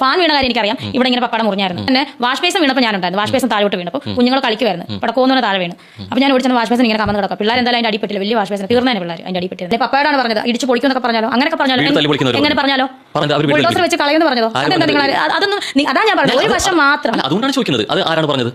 Fan വീണ കാര്യം എനിക്കറിയാം. ഇവിടെ ഇങ്ങനെ പപ്പടം മുറിഞ്ഞായിരുന്നു. പിന്നെ വാഷ് ബേസിൻ വീണപ്പോൾ ഞാനുണ്ടായിരുന്നു. വാഷ് ബേസിൻ താഴോട്ട് വീണപ്പോൾ കുഞ്ഞുങ്ങൾ കളിക്കുമായിരുന്നു. പടക്കോന്ന് താഴെ വീണ്. അപ്പോൾ ഞാൻ ഓടിച്ചെന്ന് വാഷ് ബേസിൻ ഇങ്ങനെ കമന്ന് കിടക്കാം. പിള്ളേർ എന്തായാലും അതിന്റെ അടിപ്പെട്ടില്ല. വലിയ വാഷ് ബേസിൻ തീർന്നതിന് പിള്ളേർ അതിന്റെ അടിപ്പെട്ടില്ല. പപ്പയോടാണ് പറഞ്ഞത് ഇടിച്ച് പൊളിക്കുന്നൊക്കെ പറഞ്ഞാലോ അങ്ങനെയൊക്കെ പറഞ്ഞാലോ എങ്ങനെ പറഞ്ഞാലോ ബുൾഡോസർ വെച്ച് കളയെന്ന് പറഞ്ഞതോ അതെന്താ നിങ്ങൾ അതൊന്നും അതാ ഞാൻ പറഞ്ഞത് ഒരു വശം മാത്രം. അതുകൊണ്ടാണ് ചോദിക്കുന്നത് അത് ആരാണ് പറഞ്ഞത്?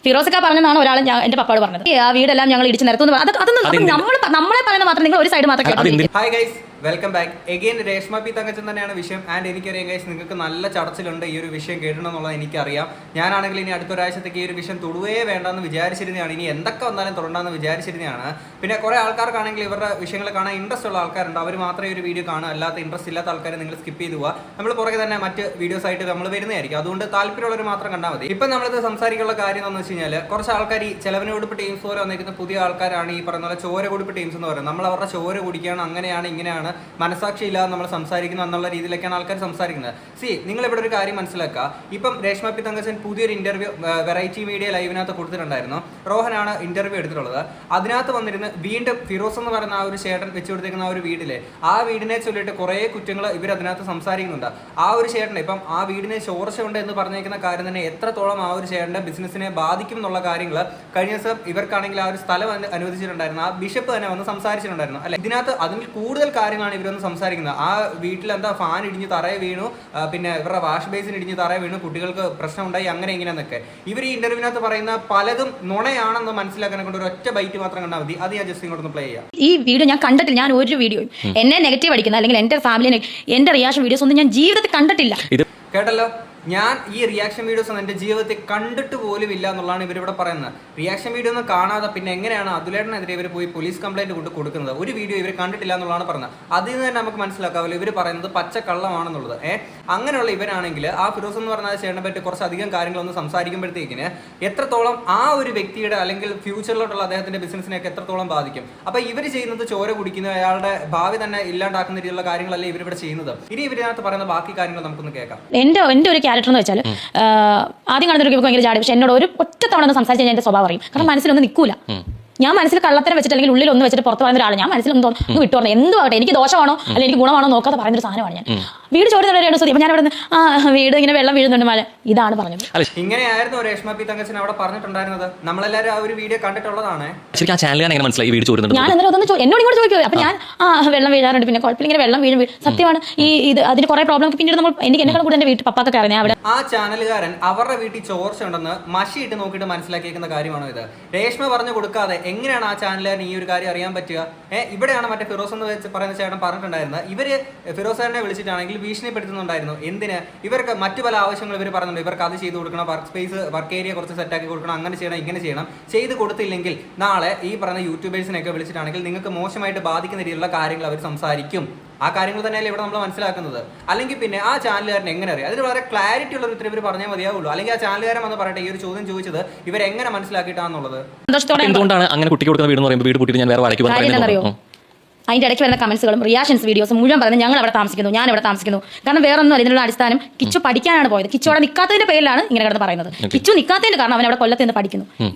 ഫിറോസക്ക പറഞ്ഞതാണ് ഒരാൾ എന്റെ പപ്പാട് പറഞ്ഞത്. ആ വീടെല്ലാം ഞങ്ങൾ ഇടിച്ച് നിരത്തുന്നു. അതൊന്നും നമ്മളെ പറയുന്ന മാത്രം നിങ്ങൾ ഒരു സൈഡ് മാത്രം കേട്ടോ. Hi guys, welcome back again. Reshma P Thankachan തന്നെയാണ് വിഷയം. ആൻഡ് എനിക്കറിയാം ഗൈസ്, നിങ്ങൾക്ക് നല്ല ചടച്ചിലുണ്ട് ഈ ഒരു വിഷയം കേട്ടണമെന്നുള്ളത് എനിക്കറിയാം. ഞാനാണെങ്കിൽ ഇനി അടുത്തൊരാഴ്ചത്തേക്ക് ഈ ഒരു വിഷയം തൊടുവേ വേണ്ടെന്ന് വിചാരിച്ചിരുന്നതാണ്. ഇനി എന്തൊക്കെ വന്നാലും തൊടണ്ടെന്ന് വിചാരിച്ചിരുന്നതാണ്. പിന്നെ കുറേ ആൾക്കാർക്കാണെങ്കിൽ ഇവരുടെ വിഷയങ്ങൾ കാണാൻ ഇൻട്രസ്റ്റ് ഉള്ള ആൾക്കാരുണ്ട്. അവർ മാത്രമേ ഒരു വീഡിയോ കാണുക, അല്ലാത്ത ഇൻട്രസ്റ്റ് ഇല്ലാത്ത ആൾക്കാരെ നിങ്ങൾ സ്കിപ്പ് ചെയ്ത് പോവുക. നമ്മൾ പുറകെ തന്നെ മറ്റ് വീഡിയോസ് ആയിട്ട് നമ്മൾ വരുന്നതായിരിക്കും. അതുകൊണ്ട് താല്പര്യമുള്ളവർ മാത്രം കണ്ടാൽ മതി. ഇപ്പം നമ്മളിത് സംസാരിക്കാനുള്ള കാര്യം എന്ന് വെച്ച് കഴിഞ്ഞാൽ കുറച്ച് ആൾക്കാർ ഈ ചെലവിനോടുപ്പ് ടീംസ് പോലെ വന്നിരിക്കുന്ന പുതിയ ആൾക്കാരാണ് ഈ പറയുന്ന പോലെ ചോര കൊടുപ്പ് ടീംസ് എന്ന് പറയുന്നത്. നമ്മൾ അവരുടെ ചോര കുടിക്കുകയാണ്, അങ്ങനെയാണ് ഇങ്ങനെയാണ്, മനസാക്ഷി ഇല്ലാതെ നമ്മൾ സംസാരിക്കുന്നു എന്നുള്ള രീതിയിലേക്കാണ് ആൾക്കാർ സംസാരിക്കുന്നത്. നിങ്ങൾ ഇവിടെ ഒരു കാര്യം മനസ്സിലാക്കുക. ഇപ്പം രേഷ്മ പി തങ്കച്ചൻ പുതിയൊരു ഇന്റർവ്യൂ വെറൈറ്റി മീഡിയ ലൈവിനകത്ത് കൊടുത്തിട്ടുണ്ടായിരുന്നു. റോഹനാണ് ഇന്റർവ്യൂ എടുത്തിട്ടുള്ളത്. അതിനകത്ത് വന്നിരുന്ന് വീണ്ടും ഫിറോസ് എന്ന് പറയുന്ന ആ ഒരു ചേട്ടൻ വെച്ചു കൊടുത്തിരിക്കുന്ന ആ ഒരു വീട്ടിലെ ആ വീടിനെ ചൊല്ലിയിട്ട് കുറേ കുറ്റങ്ങൾ ഇവർ അതിനകത്ത് സംസാരിക്കുന്നുണ്ട്. ആ ഒരു ചേട്ടനെ ഇപ്പം ആ വീടിനെ ചോർച്ചയുണ്ട് എന്ന് പറഞ്ഞിരിക്കുന്ന കാര്യം തന്നെ എത്രത്തോളം ആ ഒരു ചേട്ടൻ്റെ ബിസിനസ്സിനെ ബാധിക്കും എന്നുള്ള കാര്യങ്ങൾ കഴിഞ്ഞ ദിവസം ഇവർക്കാണെങ്കിൽ ആ ഒരു സ്ഥലം അനുവദിച്ചിട്ടുണ്ടായിരുന്നു. ആ ബിഷപ്പ് തന്നെ വന്ന് സംസാരിച്ചിട്ടുണ്ടായിരുന്നു. അല്ലെ, ഇതിനകത്ത് അതിൽ കൂടുതൽ കാര്യങ്ങളാണ് ഇവരൊന്ന് സംസാരിക്കുന്നത്. ആ വീട്ടിൽ എന്താ ഫാൻ ഇടിഞ്ഞ് തറയെ വീണു, പിന്നെ ഇവരുടെ വാഷ് ബേസിൻ ഇടിഞ്ഞ് തറയെ വീണു, കുട്ടികൾക്ക് പ്രശ്നം ഉണ്ടായി, അങ്ങനെ ഇങ്ങനെയെന്നൊക്കെ. ഇവർ ഈ ഇന്റർവ്യൂവിനകത്ത് പറയുന്ന പലതും നുണയാണെന്ന് മനസ്സിലാക്കാനെ കൊണ്ട് ഒരു ഒറ്റ ബൈറ്റ് മാത്രം കണ്ടാൽ മതി. അത് ഞാൻ ജസ്റ്റ് ഇങ്ങോട്ടൊന്ന് പ്ലേ ചെയ്യാം. ഈ വീഡിയോ ഞാൻ കണ്ടിട്ടില്ല. ഞാൻ ഒരു വീഡിയോയും എന്നെ നെഗറ്റീവ് അടിക്കുന്ന അല്ലെങ്കിൽ എന്റെ ഫാമിലിനെ എന്റെ റിയാക്ഷൻ വീഡിയോസ് ഒന്നും ഞാൻ ജീവിതത്തിൽ കണ്ടിട്ടില്ല. കേട്ടല്ലോ, ഞാൻ ഈ റിയാക്ഷൻ വീഡിയോസ് ഒന്നും എൻ്റെ ജീവിതത്തിൽ കണ്ടിട്ട് പോലും ഇല്ല എന്നുള്ളതാണ് ഇവരിവിടെ പറയുന്നത്. റിയാക്ഷൻ വീഡിയോ ഒന്നും കാണാതെ പിന്നെ എങ്ങനെയാണ് അതുലേട്ടനെതിരെ ഇവർ പോയി പോലീസ് കംപ്ലൈൻറ്റ് കൊണ്ട് കൊടുക്കുന്നത്? ഒരു വീഡിയോ ഇവർ കണ്ടിട്ടില്ല എന്നുള്ളതാണ് പറയുന്നത്. അതിൽ നിന്ന് തന്നെ നമുക്ക് മനസ്സിലാക്കാമല്ലോ ഇവർ പറയുന്നത് പച്ചക്കള്ളമാണെന്നുള്ളത്. അങ്ങനെയുള്ള ഇവരാണെങ്കിൽ ആ ഫിറോസ് എന്ന് പറഞ്ഞാൽ ചേട്ടനെ പറ്റി കുറച്ചധികം കാര്യങ്ങളൊന്ന് സംസാരിക്കുമ്പോഴത്തേക്കിന് എത്രത്തോളം ആ ഒരു വ്യക്തിയുടെ അല്ലെങ്കിൽ ഫ്യൂച്ചറിലോട്ടുള്ള അദ്ദേഹത്തിൻ്റെ ബിസിനസ്സിനെയൊക്കെ എത്രത്തോളം ബാധിക്കും. അപ്പോൾ ഇവർ ചെയ്യുന്നത് ചോര കുടിക്കുന്ന അയാളുടെ ഭാവി തന്നെ ഇല്ലാണ്ടാക്കുന്ന രീതിയിലുള്ള കാര്യങ്ങളല്ലേ ഇവരിവിടെ ചെയ്യുന്നത്. ഇനി ഇവരിനകത്ത് പറയുന്ന ബാക്കി കാര്യങ്ങൾ നമുക്കൊന്ന് കേൾക്കാം. എൻ്റെ ഒരു ക്യാരക്ടർ എന്ന് വെച്ചാൽ ആദ്യം കാണുന്നവർക്ക് ഭയങ്കര ജാടി, പക്ഷെ എന്നോട് ഒരു ഒറ്റ തവണ ഒന്ന് സംസാരിച്ച് കഴിഞ്ഞാൽ എൻ്റെ സ്വഭാവം അറിയും. കാരണം മനസ്സിലൊന്നും നിൽക്കൂല. ഞാൻ മനസ്സിൽ കള്ളത്തരം വെച്ചിട്ട് അല്ലെങ്കിൽ ഉള്ളിൽ ഒന്ന് വെച്ചിട്ട് പുറത്ത് പറയുന്ന ഒരാൾ ഞാൻ മനസ്സിലൊന്നും തോന്നുന്നു വിട്ടു പറഞ്ഞു എന്തും ആകട്ടെ, എനിക്ക് ദോഷമാണോ അല്ലെങ്കിൽ എനിക്ക് ഗുണമാണോ നോക്കാതെ പറയുന്നൊരു സാധനമാണ് ഞാൻ. വീട് ചോദിച്ചു സുതി. അപ്പൊ ഞാൻ അവിടെ നിന്ന് വീട് ഇങ്ങനെ വെള്ളം വീഴുന്നുണ്ട് മഴ, ഇതാണ് പറഞ്ഞത്. ഇങ്ങനെയായിരുന്നു രേഷ്മ പി തങ്കച്ചൻ അവിടെ പറഞ്ഞിട്ടുണ്ടായിരുന്നത്. നമ്മളെല്ലാവരും ആ ഒരു വീഡിയോ കണ്ടിട്ടുള്ളതാണ്. ഞാൻ അന്നേരം അതൊന്ന് എന്നോട് ഇങ്ങോട്ട് ചോദിക്കുക. അപ്പൊ ഞാൻ വെള്ളം വീഴാറുണ്ട്, പിന്നെ കുഴപ്പമില്ല ഇങ്ങനെ വെള്ളം വീഴും. സത്യമാണ് ഇത് അതിന് കുറെ പ്രോബ്ലം പിന്നീട് നമ്മൾ എനിക്ക് എന്നെക്കാൾ കൂടെ എന്റെ വീട്ടിൽ പപ്പാക്കൊക്കെ അറിയാം. അവിടെ ആ ചാനലുകാരൻ അവരുടെ വീട്ടിൽ ചോർച്ച ഉണ്ടെന്ന് മഷിയിട്ട് നോക്കിയിട്ട് മനസ്സിലാക്കിയിരിക്കുന്ന കാര്യമാണോ ഇത്? രേഷ്മ പറഞ്ഞു കൊടുക്കാതെ എങ്ങനെയാണ് ആ ചാനലുകാരൻ ഈ ഒരു കാര്യം അറിയാൻ പറ്റുക? ഇവിടെയാണ് മറ്റേ ഫിറോസ് എന്ന് വെച്ച് പറയുന്ന ചേട്ടൻ പറഞ്ഞിട്ടുണ്ടായിരുന്നത്. ഇവര് ഫിറോസാറിനെ വിളിച്ചിട്ടാണെങ്കിൽ ഭീഷണിപ്പെടുത്തുന്നുണ്ടായിരുന്നു. എന്തിന്? ഇവർക്ക് മറ്റു പല ആവശ്യങ്ങൾ ഇവർ പറയുന്നുണ്ട്. ഇവർക്ക് അത് ചെയ്ത് കൊടുക്കണം, വർക്ക് സ്പേസ് വർക്ക് ഏരിയ കുറച്ച് സെറ്റാക്കി കൊടുക്കണം, അങ്ങനെ ചെയ്യണം ഇങ്ങനെ ചെയ്യണം. ചെയ്ത് കൊടുത്തില്ലെങ്കിൽ നാളെ ഈ പറയുന്ന യൂട്യൂബേഴ്സിനെയൊക്കെ വിളിച്ചിട്ടാണെങ്കിൽ നിങ്ങൾക്ക് മോശമായിട്ട് ബാധിക്കുന്ന രീതിയിലുള്ള കാര്യങ്ങൾ അവർ സംസാരിക്കും. ആ കാര്യങ്ങൾ തന്നെയല്ലേ ഇവിടെ നമ്മൾ മനസ്സിലാക്കുന്നത്. അല്ലെങ്കിൽ പിന്നെ ആ ചാനലുകാരൻ എങ്ങനെ അറിയാം? അതിന് വളരെ ക്ലാരിറ്റി ഉള്ള ഉത്തരം ഇവർ പറഞ്ഞാൽ മതിയാവുള്ളൂ. അല്ലെങ്കിൽ ആ ചാനലുകാരൻ വന്ന് പറയട്ടെ ഈ ഒരു ചോദ്യം ചോദിച്ചത് ഇവരെങ്ങനെ മനസ്സിലാക്കിയിട്ടാണെന്നുള്ളത്. എന്തുകൊണ്ടാണ് അങ്ങനെ കുട്ടി കൊടുക്കുന്ന വീട് എന്ന് പറയുമ്പോൾ വീട് പൂട്ടിയിട്ട് ഞാൻ വേറെ വാടകയ്ക്ക് അതിൻ്റെ ഇടയ്ക്ക് വരുന്ന കമന്റ്സുകളും റിയാക്ഷൻസ് വീഡിയോസും മുഴുവൻ പറയുന്നത് ഞങ്ങൾ അവിടെ താമസിക്കുന്നു, ഞാൻ ഇവിടെ താമസിക്കുന്നു. കാരണം വേറെ ഒന്നും ഇതിനുള്ള അടിസ്ഥാനം കിച്ചു പഠിക്കാനാണ് പോയത്. കിച്ചു അവിടെ നിൽക്കാത്തതിന്റെ പേരിലാണ് ഇങ്ങനെ കിടന്ന് പറയുന്നത്. കിച്ചു നിൽക്കാത്തതിന്റെ കാരണം അവൻ അവിടെ കൊല്ലത്ത് നിന്ന് പഠിക്കുന്നു.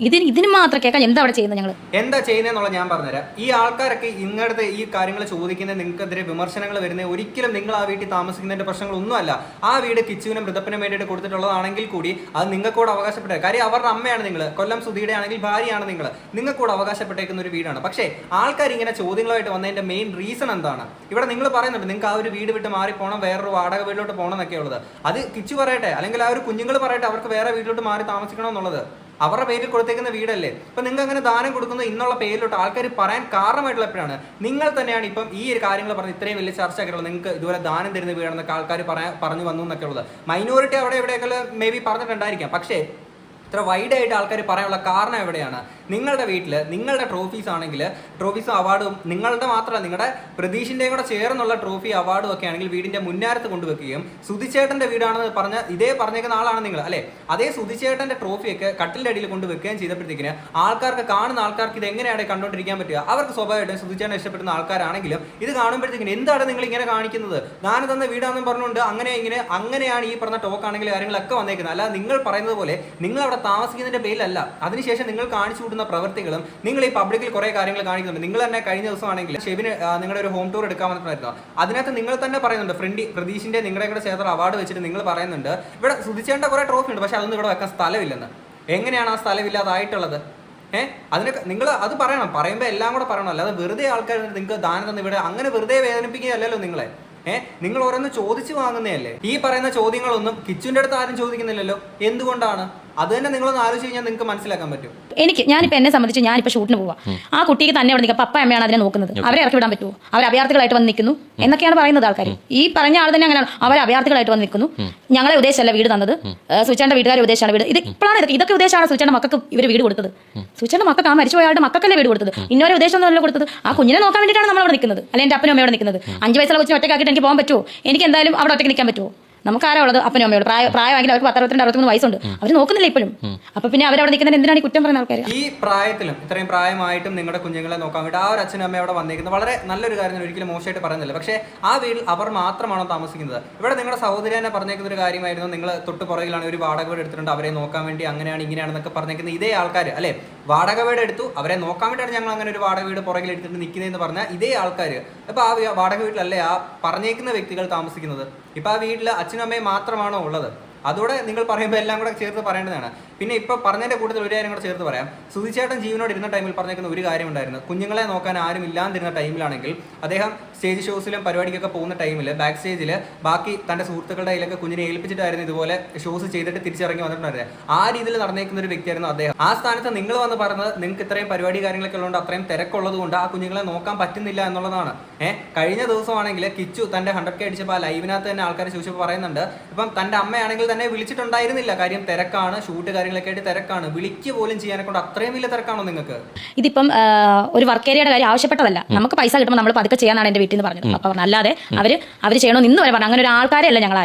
ഇതിന് മാത്രം കേൾക്കാൻ എന്താ അവിടെ ചെയ്യുന്നത്? ഞങ്ങൾ എന്താ ചെയ്യുന്നതെന്നുള്ള ഞാൻ പറഞ്ഞുതരാം. ഈ ആൾക്കാരൊക്കെ ഇങ്ങനത്തെ ഈ കാര്യങ്ങൾ ചോദിക്കുന്നത് നിങ്ങൾക്കെതിരെ വിമർശനങ്ങൾ വരുന്നത് ഒരിക്കലും നിങ്ങൾ ആ വീട്ടിൽ താമസിക്കുന്നതിന്റെ പ്രശ്നങ്ങളൊന്നുമല്ല. ആ വീട് കിച്ചുവിനും മൃതപ്പിനും വേണ്ടിയിട്ട് കൊടുത്തിട്ടുള്ളതാണെങ്കിൽ കൂടി അത് നിങ്ങൾക്കൂടെ അവകാശപ്പെട്ട കാര്യം. അവരുടെ അമ്മയാണ് നിങ്ങൾ, കൊല്ലം സുധിയുടെ ആണെങ്കിൽ ഭാര്യയാണ് നിങ്ങൾ, നിങ്ങൾക്കൂടെ അവകാശപ്പെട്ടേക്കുന്ന ഒരു വീടാണ്. പക്ഷേ ആൾക്കാർ ഇങ്ങനെ ചോദ്യങ്ങളായിട്ട് വന്നതിന്റെ മെയിൻ റീസൺ എന്താണ്? ഇവിടെ നിങ്ങൾ പറയുന്നുണ്ട് നിങ്ങൾക്ക് ആ ഒരു വീട് വിട്ട് മാറിപ്പോണം, വേറൊരു വാടക വീട്ടിലോട്ട് പോകണം എന്നൊക്കെ ഉള്ളത്. അത് കിച്ചു പറയട്ടെ, അല്ലെങ്കിൽ ആ ഒരു കുഞ്ഞുങ്ങൾ പറയട്ടെ അവർക്ക് വേറെ വീട്ടിലോട്ട് മാറി താമസിക്കണം എന്നുള്ളത്. അവരുടെ പേരിൽ കൊടുത്തേക്കുന്ന വീടല്ലേ. ഇപ്പൊ നിങ്ങൾക്ക് അങ്ങനെ ദാനം കൊടുക്കുന്ന ഇന്നുള്ള പേരിലോട്ട് ആൾക്കാർ പറയാൻ കാരണമായിട്ടുള്ള എപ്പോഴാണ്? നിങ്ങൾ തന്നെയാണ് ഇപ്പം ഈ ഒരു കാര്യങ്ങൾ പറഞ്ഞ് ഇത്രയും വലിയ ചർച്ച ആക്കിയിട്ടുള്ളത്. നിങ്ങൾക്ക് ഇതുപോലെ ദാനം തരുന്ന വീടാണെന്നൊക്കെ ആൾക്കാർ പറഞ്ഞു വന്നു എന്നൊക്കെ ഉള്ളത്. മൈനോറിറ്റി അവിടെ എവിടെയൊക്കെ മേ ബി പറഞ്ഞിട്ടുണ്ടായിരിക്കാം. പക്ഷേ ഇത്ര വൈഡായിട്ട് ആൾക്കാർ പറയാനുള്ള കാരണം എവിടെയാണ്? നിങ്ങളുടെ വീട്ടിൽ നിങ്ങളുടെ ട്രോഫീസ് ആണെങ്കിൽ ട്രോഫീസും അവാർഡും നിങ്ങളുടെ മാത്രമല്ല നിങ്ങളുടെ പ്രതീഷിൻ്റെയും കൂടെ ചേർന്നുള്ള ട്രോഫി അവാർഡും ഒക്കെ ആണെങ്കിൽ വീടിൻ്റെ മുന്നാരത്ത് കൊണ്ടുവെക്കുകയും സുധിച്ചേട്ടൻ്റെ വീടാണെന്ന് പറഞ്ഞ പറഞ്ഞേക്കുന്ന ആളാണ് നിങ്ങൾ അല്ലേ? അതേ സുധിച്ചേട്ടൻ്റെ ട്രോഫിയൊക്കെ കട്ടിലിൻ്റെ അടിയിൽ കൊണ്ടുവെക്കുകയും ചെയ്തപ്പോഴത്തേക്കിന് ആൾക്കാർക്ക് കാണുന്ന ആൾക്കാർക്ക് ഇത് എങ്ങനെയാണ് കണ്ടുകൊണ്ടിരിക്കാൻ പറ്റുക? അവർക്ക് സ്വാഭാവികമായിട്ടും സുധിച്ചേട്ടനെ ഇഷ്ടപ്പെടുന്ന ആൾക്കാരാണെങ്കിലും ഇത് കാണുമ്പോഴത്തേക്കിന് എന്താണ് നിങ്ങൾ ഇങ്ങനെ കാണിക്കുന്നത്? ദാനം തന്ന വീടാണെന്ന് പറഞ്ഞുകൊണ്ട് അങ്ങനെയാണ് ഈ പറഞ്ഞ ടോക്ക് ആണെങ്കിൽ കാര്യങ്ങളൊക്കെ വന്നേക്കുന്നത്. അല്ലാതെ നിങ്ങൾ പറയുന്നത് പോലെ നിങ്ങൾ അവിടെ താമസിക്കുന്നതിന്റെ പേരിലല്ല. അതിനുശേഷം നിങ്ങൾ കാണിച്ചു കൂടുന്ന പ്രവൃത്തികളും നിങ്ങൾ ഈ പബ്ലിക്കിൽ കുറെ കാര്യങ്ങൾ കാണിക്കുന്നുണ്ട്. നിങ്ങൾ തന്നെ കഴിഞ്ഞ ദിവസമാണെങ്കിൽ ഷെബിന് നിങ്ങളുടെ ഒരു ഹോം ടൂർ എടുക്കാൻ വന്നിട്ടുണ്ടായിരുന്നു. അതിനകത്ത് നിങ്ങൾ തന്നെ പറയുന്നുണ്ട്, പ്രതീഷിന്റെ നിങ്ങളുടെ കൂടെ ചേർത്ത അവാർഡ് വെച്ചിട്ട് നിങ്ങൾ പറയുന്നുണ്ട് ഇവിടെ സുധിച്ചേണ്ട കുറെ ട്രോഫി ഉണ്ട്, പക്ഷെ അതൊന്നും ഇവിടെ വെക്കാൻ സ്ഥലമില്ലെന്ന്. എങ്ങനെയാണ് ആ സ്ഥലമില്ലാതായിട്ടുള്ളത്? അതിനൊക്കെ നിങ്ങൾ അത് പറയണം. പറയുമ്പോൾ എല്ലാം കൂടെ പറയണം. അല്ലാതെ വെറുതെ ആൾക്കാർ നിങ്ങൾക്ക് ദാനം തന്നു ഇവിടെ അങ്ങനെ വെറുതെ വേദനിപ്പിക്കുകയല്ലല്ലോ നിങ്ങളെ. നിങ്ങൾ ഓരോന്ന് ചോദിച്ചു വാങ്ങുന്നതല്ലേ. ഈ പറയുന്ന ചോദ്യങ്ങളൊന്നും കിച്ചുവിന്റെ അടുത്ത് ആരും ചോദിക്കുന്നില്ലല്ലോ. എന്തുകൊണ്ടാണ്? അത് തന്നെ നിങ്ങളൊന്ന് ആലോചിച്ച് കഴിഞ്ഞാൽ നിങ്ങൾക്ക് മനസ്സിലാക്കാൻ പറ്റും. ഞാനിപ്പോൾ എന്നെ സംബന്ധിച്ച് ഞാനിപ്പോൾ ഷൂട്ടിന് പോവാം. ആ കുട്ടിക്ക് തന്നെ അവിടെ നിൽക്കുക, പപ്പ അമ്മയാണ് അതിനെ നോക്കുന്നത്. അവരെ ഇറക്കി വിടാൻ പറ്റുമോ? അവർ അഭയാർത്ഥികളായിട്ട് വന്ന് നിൽക്കുന്നു എന്നൊക്കെയാണ് പറയുന്നത് ആൾക്കാർ. ഈ പറഞ്ഞ ആൾ തന്നെ അങ്ങനെയാണ്, അവർ അഭയാർത്ഥികളായിട്ട് വന്ന് നിൽക്കുന്നു. ഞങ്ങളെ ഉദ്ദേശമല്ല വീട് തന്നത്, സുചേന്റെ വീട്ടുകാരെ ഉദ്ദേശമാണ് വീട്. ഇപ്പോഴാണ് ഇതൊക്കെ ഉദ്ദേശമാണ് സുചേന്റെ മക്കൾക്ക് ഇവർ വീട് കൊടുത്തത്. സുചേന്റെ മക്കൾക്ക് ആ മരിച്ചുപോയാളുടെ മക്കൾക്കല്ലേ വീട് കൊടുത്തത്, ഇന്നൊരു ഉദ്ദേശമൊന്നുമല്ല കൊടുത്തത്. ആ കുഞ്ഞിനെ നോക്കാൻ വേണ്ടിയിട്ടാണ് നമ്മൾ അവിടെ നിൽക്കുന്നത്. അല്ലെങ്കിൽ എൻ്റെ അപ്പനും അമ്മയോട് നിൽക്കുന്നത്. 5 വയസ്സുള്ള കൊച്ചിനെ ഒറ്റയ്ക്കാക്കിയിട്ട് എനിക്ക് പോകാൻ പറ്റുമോ? എനിക്ക് എന്തായാലും അവിടെ ഒറ്റയ്ക്ക് നിൽക്കാൻ പറ്റുമോ? നമുക്ക് ആരാ ഉള്ളത്? അപ്പനും അമ്മയോട് പ്രായമാണെങ്കിൽ അവർക്ക് 62-63 വയസ്സുണ്ട്. അവർ നോക്കുന്നില്ല ഇപ്പോഴും. അപ്പൊ പിന്നെ അവരവിടെ നിൽക്കുന്നത് എന്തിനാണ് ഈ കുറ്റം പറയുന്ന ആൾക്കാർ? ഈ പ്രായത്തിലും ഇത്രയും പ്രായമായിട്ടും നിങ്ങളുടെ കുഞ്ഞുങ്ങളെ നോക്കാൻ വേണ്ടി ആ ഒരു അച്ഛനും അമ്മയും അവിടെ വന്നിരിക്കുന്നത് വളരെ നല്ലൊരു കാര്യം, ഒരിക്കലും മോശമായിട്ട് പറയുന്നില്ല. പക്ഷേ ആ വീട്ടിൽ അവർ മാത്രമാണോ താമസിക്കുന്നത്? ഇവിടെ നിങ്ങളുടെ സഹോദരി തന്നെ പറഞ്ഞേക്കുന്ന ഒരു കാര്യമായിരുന്നു, നിങ്ങൾ തൊട്ട് പുറകിലാണ് ഒരു വാടക വീട് എടുത്തിട്ടുണ്ട്, അവരെ നോക്കാൻ വേണ്ടി അങ്ങനെയാണ് ഇങ്ങനെയാണെന്നൊക്കെ പറഞ്ഞേക്കുന്നത് ഇതേ ആൾക്കാർ അല്ലെ. വാടക വീട് എടുത്തു, അവരെ നോക്കാൻ വേണ്ടിയാണ് ഞങ്ങൾ അങ്ങനെ ഒരു വാടക വീട് പുറകിൽ എടുത്തിട്ട് നിൽക്കുന്നതെന്ന് പറഞ്ഞാൽ ഇതേ ആൾക്കാർ ഇപ്പൊ ആ വാടക വീട്ടിലല്ലേ ആ പറഞ്ഞേക്കുന്ന വ്യക്തികൾ താമസിക്കുന്നത്. ഇപ്പൊ ആ വീട്ടിൽ അച്ഛനും അമ്മയും മാത്രമാണോ ഉള്ളത്? അതോടെ നിങ്ങൾ പറയുമ്പോൾ എല്ലാം കൂടെ ചേർത്ത് പറയേണ്ടതാണ്. പിന്നെ ഇപ്പോൾ പറഞ്ഞതിൻ്റെ കൂട്ടത്തിൽ ഒരു കാര്യം കൂടെ ചേർത്ത് പറയാം. സുധിച്ചേട്ടൻ ജീവനോട് ഇരുന്ന ടൈമിൽ പറഞ്ഞേക്കുന്ന ഒരു കാര്യം ഉണ്ടായിരുന്നു. കുഞ്ഞുങ്ങളെ നോക്കാൻ ആരും ഇല്ലാതിരുന്ന ടൈമിലാണെങ്കിൽ അദ്ദേഹം സ്റ്റേജ് ഷോസിലും പരിപാടിക്കൊക്കെ പോകുന്ന ടൈമിൽ ബാക്ക് സ്റ്റേജിൽ ബാക്കി തൻ്റെ സുഹൃത്തുക്കളുടെ കയ്യിലൊക്കെ കുഞ്ഞിനെ ഏൽപ്പിച്ചിട്ടായിരുന്നു ഇതുപോലെ ഷോസ് ചെയ്തിട്ട് തിരിച്ചിറങ്ങി വന്നിട്ടുണ്ടായിരുന്നത്. ആ രീതിയിൽ നടന്നേക്കുന്ന ഒരു വ്യക്തിയായിരുന്നു അദ്ദേഹം. ആ സ്ഥാനത്ത് നിങ്ങൾ വന്ന് പറഞ്ഞത് നിങ്ങൾക്ക് ഇത്രയും പരിപാടി കാര്യങ്ങളൊക്കെ ഉള്ളതുകൊണ്ട് അത്രയും തിരക്കുള്ളത് കൊണ്ട് ആ കുഞ്ഞുങ്ങളെ നോക്കാൻ പറ്റുന്നില്ല എന്നുള്ളതാണ്. കഴിഞ്ഞ ദിവസമാണെങ്കിൽ കിച്ചു തൻ്റെ 100K അടിച്ചപ്പോൾ ആ ലൈവിനകത്ത് തന്നെ ആൾക്കാർ ചോദിച്ചപ്പോൾ പറയുന്നുണ്ട്, ഇപ്പം തൻ്റെ അമ്മയാണെങ്കിൽ തന്നെ വിളിച്ചിട്ടുണ്ടായിരുന്നില്ല, കാര്യം തിരക്കാണ്, ഷൂട്ട് കാര്യങ്ങളൊക്കെ ആയിട്ട് തിരക്കാണ്, വിളിക്കുക പോലും ചെയ്യാനെ കൊണ്ട് അത്രയും വലിയ തിരക്കാണോ നിങ്ങൾക്ക്? ഇതിപ്പം ഒരു വർക്ക് ഏരിയയുടെ കാര്യം ആവശ്യപ്പെട്ടതല്ല, നമുക്ക് പൈസ കിട്ടുമ്പോൾ നമ്മൾ പതുക്കെ ചെയ്യാനാണ് എന്റെ വീട്ടിൽ നിന്ന് പറഞ്ഞത്. അപ്പൊ അല്ലാതെ അവര് ചെയ്യണോ നിന്ന് വരെ പറഞ്ഞു. അങ്ങനെ ഒരു ആൾക്കാരെ അല്ല ഞങ്ങൾ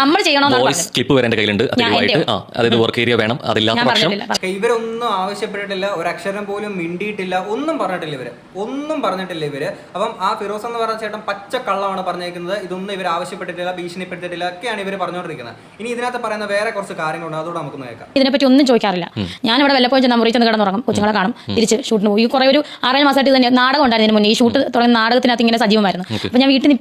നമ്മൾ ചെയ്യണോ. ഇവരൊന്നും ആവശ്യപ്പെട്ടിട്ടില്ല, ഒരു അക്ഷരം പോലും മിണ്ടിയിട്ടില്ല, ഒന്നും പറഞ്ഞിട്ടില്ല ഇവര്. അപ്പം ആ ഫിറോസ് എന്ന് പറഞ്ഞ ചേട്ടൻ പച്ച കള്ളമാണ് പറഞ്ഞേക്കുന്നത്. ഇതൊന്നും ഇവർ ആവശ്യപ്പെട്ടിട്ടില്ല, ഭീഷണിപ്പെടുത്തിയിട്ടില്ല, ഒക്കെയാണ് ഇവർ പറഞ്ഞുകൊണ്ടിരിക്കുന്നത്. ഇനി ഇതിനകത്ത് പറയുന്ന വേറെ കുറച്ച് കാര്യങ്ങളുണ്ട്, അതോടെ നമുക്ക് നോക്കാം. ഇതിനെപ്പറ്റി ഒന്നും ചോദിക്കാറില്ല. ഞാൻ ഇവിടെ വല്ലപ്പോഴും ചെന്നാൽ മുറിയിൽ ചെന്ന് കിടന്നുറങ്ങും, കൊച്ചുങ്ങളെ കാണും, തിരിച്ച് ഷൂട്ടിന് പോയി. കുറെ ഒരു 6 മാസമായിട്ട് തന്നെ നാടകം ഉണ്ടായിരുന്നു മുന്നേ. ഈ ഷൂട്ട് തുടങ്ങുന്ന നാടകത്തിനകത്ത് ഇങ്ങനെ സജീവമായിരുന്നു. അപ്പൊ ഞാൻ വീട്ടിൽ